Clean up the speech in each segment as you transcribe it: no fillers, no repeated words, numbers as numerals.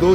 2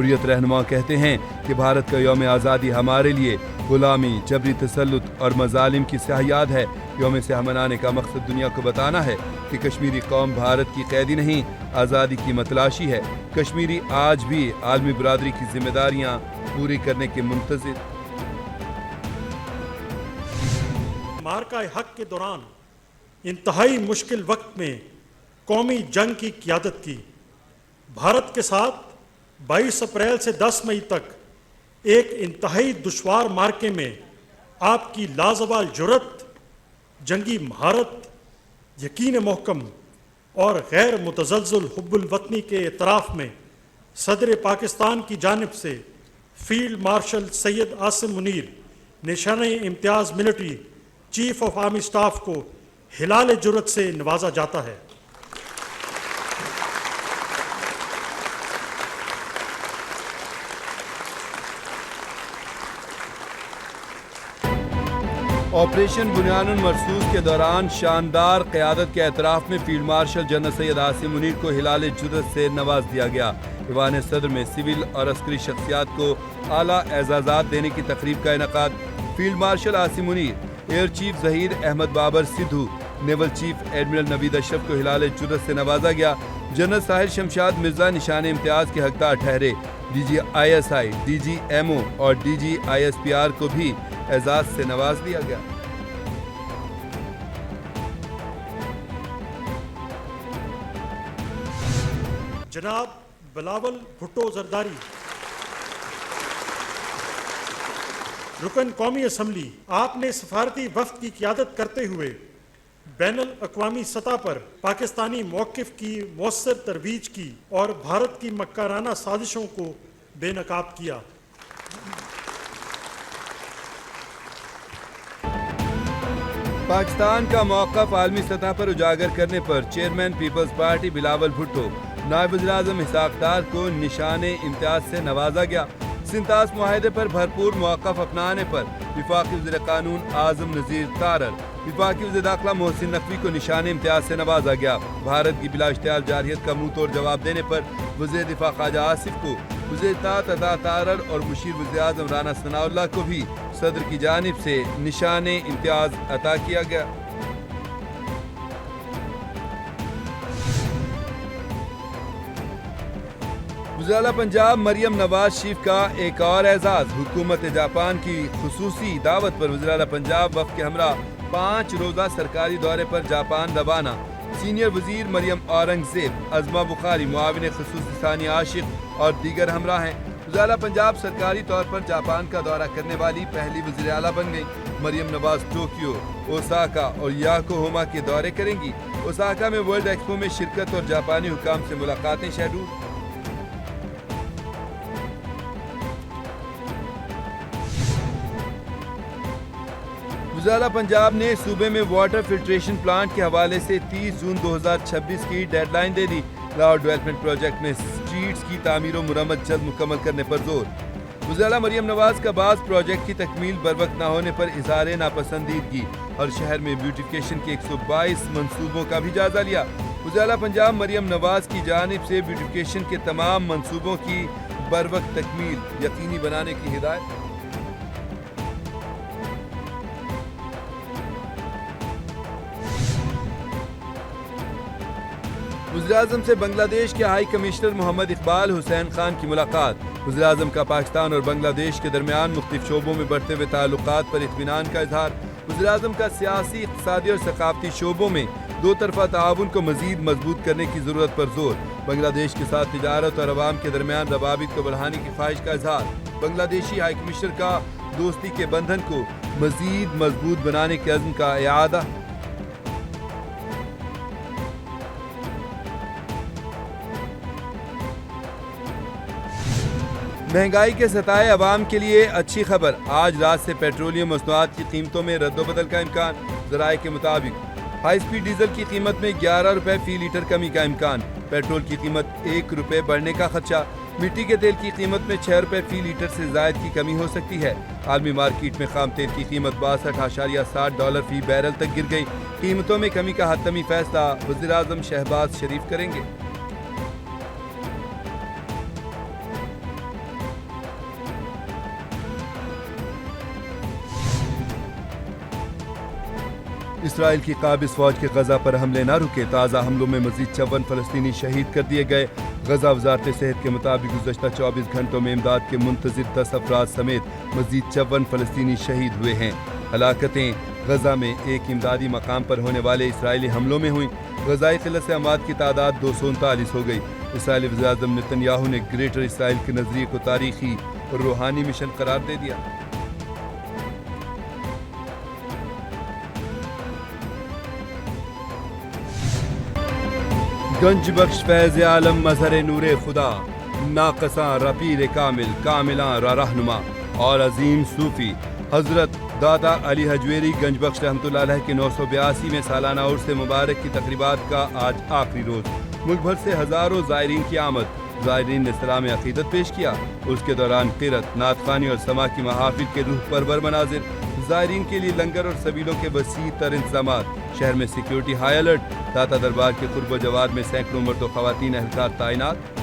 حریت رہنما کہتے ہیں کہ بھارت کا یوم آزادی ہمارے لیے غلامی، جبری تسلط اور مظالم کی سیاہ یاد ہے۔ یوم سیاہ منانے کا مقصد دنیا کو بتانا ہے کہ کشمیری قوم بھارت کی قیدی نہیں، آزادی کی متلاشی ہے۔ کشمیری آج بھی عالمی برادری کی ذمہ داریاں پوری کرنے کے منتظر۔ مارکہ حق کے دوران انتہائی مشکل وقت میں قومی جنگ کی قیادت کی۔ بھارت کے ساتھ 22 اپریل سے 10 مئی تک ایک انتہائی دشوار مارکے میں آپ کی لازوال جرأت، جنگی مہارت، یقین محکم اور غیر متزلزل حب الوطنی کے اعتراف میں صدر پاکستان کی جانب سے field marshal Syed Asim Munir نشانِ Imtiaz military chief of army staff کو ہلال جرأت سے نوازا جاتا ہے۔ آپریشن بنیان المرصوص کے دوران شاندار قیادت کے اعتراف میں field marshal general Syed Asim Munir کو ہلال جرأت سے نواز دیا گیا۔ ایوان صدر میں سول اور عسکری شخصیات کو اعلیٰ اعزازات دینے کی تقریب کا انعقاد۔ Field marshal Asim Munir, air chief Zaheer Ahmed Babar Sidhu, naval chief admiral Naveed Ashraf کو ہلال جرأت سے نوازا گیا۔ جنرل ساحل شمشاد مرزا نشان امتیاز کے حقدار ٹھہرے۔ D G I S I, D G M O اور D G I S P R کو بھی اعزاز سے نواز دیا گیا۔ جناب بلاول بھٹو زرداری، رکن قومی اسمبلی، آپ نے سفارتی وفد کی قیادت کرتے ہوئے بین الاقوامی سطح پر پاکستانی موقف کی مؤثر ترویج کی اور بھارت کی مکارانہ سازشوں کو بے نقاب کیا۔ پاکستان کا موقف عالمی سطح پر اجاگر کرنے پر chairman peoples party Bilawal Bhutto, نائب وزیر اعظم اسحاق ڈار کو نشان امتیاز سے نوازا گیا۔ سنتاس معاہدے پر بھرپور موقف اپنانے پر وفاقی وزیر قانون اعظم نذیر تارڑ، وفاقی وزیر داخلہ محسن نقوی کو نشان امتیاز سے نوازا گیا۔ بھارت کی بلا اشتعال جارحیت کا منہ توڑ جواب دینے پر وزیر دفاع خواجہ آصف کو، وزیر اطاعت عطا تارڑ اور مشیر وزیر اعظم رانا ثناء اللہ کو بھی صدر کی جانب سے نشان امتیاز عطا کیا گیا۔ وزیر اعلیٰ پنجاب مریم نواز شریف کا ایک اور اعزاز۔ حکومت جاپان کی خصوصی دعوت پر وزیر اعلیٰ پنجاب وفد کے ہمراہ 5 روزہ سرکاری دورے پر جاپان روانہ۔ سینئر وزیر مریم اورنگزیب، عظمہ بخاری، معاون خصوصی ثانی عاشق اور دیگر ہمراہ ہیں۔ وزیر اعلیٰ پنجاب سرکاری طور پر جاپان کا دورہ کرنے والی پہلی وزیر اعلیٰ بن گئی۔ مریم نواز ٹوکیو، اوساکا اور یاکوہاما کے دورے کریں گی۔ اوساکا میں ورلڈ ایکسپو میں شرکت اور جاپانی حکام سے ملاقاتیں شیڈول۔ وزیر اعلیٰ پنجاب نے صوبے میں واٹر فلٹریشن پلانٹ کے حوالے سے 30 جون 2026 کی ڈیڈ لائن دے دی۔ لاہور ڈیولپمنٹ پروجیکٹ میں سٹریٹس کی تعمیر و مرمت جلد مکمل کرنے پر زور۔ وزیر اعلیٰ مریم نواز کا بعض پروجیکٹ کی تکمیل بروقت نہ ہونے پر اظہار ناپسندیدگی۔ ہر شہر میں بیوٹیفیکیشن کے 122 منصوبوں کا بھی جائزہ لیا۔ وزیر اعلیٰ پنجاب مریم نواز کی جانب سے بیوٹیفیکیشن کے تمام منصوبوں کی بروقت تکمیل یقینی بنانے کی ہدایت۔ وزیر اعظم سے بنگلہ دیش کے ہائی کمشنر محمد اقبال حسین خان کی ملاقات۔ وزیر اعظم کا پاکستان اور بنگلہ دیش کے درمیان مختلف شعبوں میں بڑھتے ہوئے تعلقات پر اطمینان کا اظہار۔ وزیر اعظم کا سیاسی، اقتصادی اور ثقافتی شعبوں میں دو طرفہ تعاون کو مزید مضبوط کرنے کی ضرورت پر زور۔ بنگلہ دیش کے ساتھ تجارت اور عوام کے درمیان روابط کو بڑھانے کی خواہش کا اظہار۔ بنگلہ دیشی ہائی کمشنر کا دوستی کے بندھن کو مزید مضبوط بنانے کے عزم کا اعادہ۔ مہنگائی کے ستائے عوام کے لیے اچھی خبر، آج رات سے پیٹرولیم مصنوعات کی قیمتوں میں رد و بدل کا امکان۔ ذرائع کے مطابق ہائی سپیڈ ڈیزل کی قیمت میں 11 روپے فی لیٹر کمی کا امکان، پیٹرول کی قیمت 1 روپے بڑھنے کا خدشہ، مٹی کے تیل کی قیمت میں 6 روپے فی لیٹر سے زائد کی کمی ہو سکتی ہے۔ عالمی مارکیٹ میں خام تیل کی قیمت $62.60 فی بیرل تک گر گئی۔ قیمتوں میں کمی کا حتمی فیصلہ وزیر اعظم شہباز شریف کریں گے۔ اسرائیل کی قابض فوج کے غزہ پر حملے نہ رکے، تازہ حملوں میں مزید 54 فلسطینی شہید کر دیے گئے۔ غزہ وزارت صحت کے مطابق گزشتہ 24 گھنٹوں میں امداد کے منتظر 10 افراد سمیت مزید 54 فلسطینی شہید ہوئے ہیں۔ ہلاکتیں غزہ میں ایک امدادی مقام پر ہونے والے اسرائیلی حملوں میں ہوئیں۔ غزائی قلت سے اموات کی تعداد 239 ہو گئی۔ اسرائیلی وزیر اعظم نتن یاہو نے گریٹر اسرائیل کے نظریے کو تاریخی اور روحانی مشن قرار دے دیا۔ گنج بخش فیض عالم مظہر نور خدا، ناقصاں رپیر کامل، کاملاں را رہنما اور عظیم صوفی حضرت دادا علی حجویری گنج بخش رحمۃ اللہ علیہ کے 982 میں سالانہ عرس مبارک کی تقریبات کا آج آخری روز۔ ملک بھر سے ہزاروں زائرین کی آمد، زائرین نے سلام عقیدت پیش کیا۔ اس کے دوران قرت، نعت خوانی اور سما کی محافل کے روح پرور مناظر، زائرین کے لیے لنگر اور سبیلوں کے وسیع تر انتظامات، شہر میں سیکیورٹی ہائی الرٹ، داتا دربار کے قرب و جوار میں سینکڑوں مرد و خواتین اہلکار تعینات۔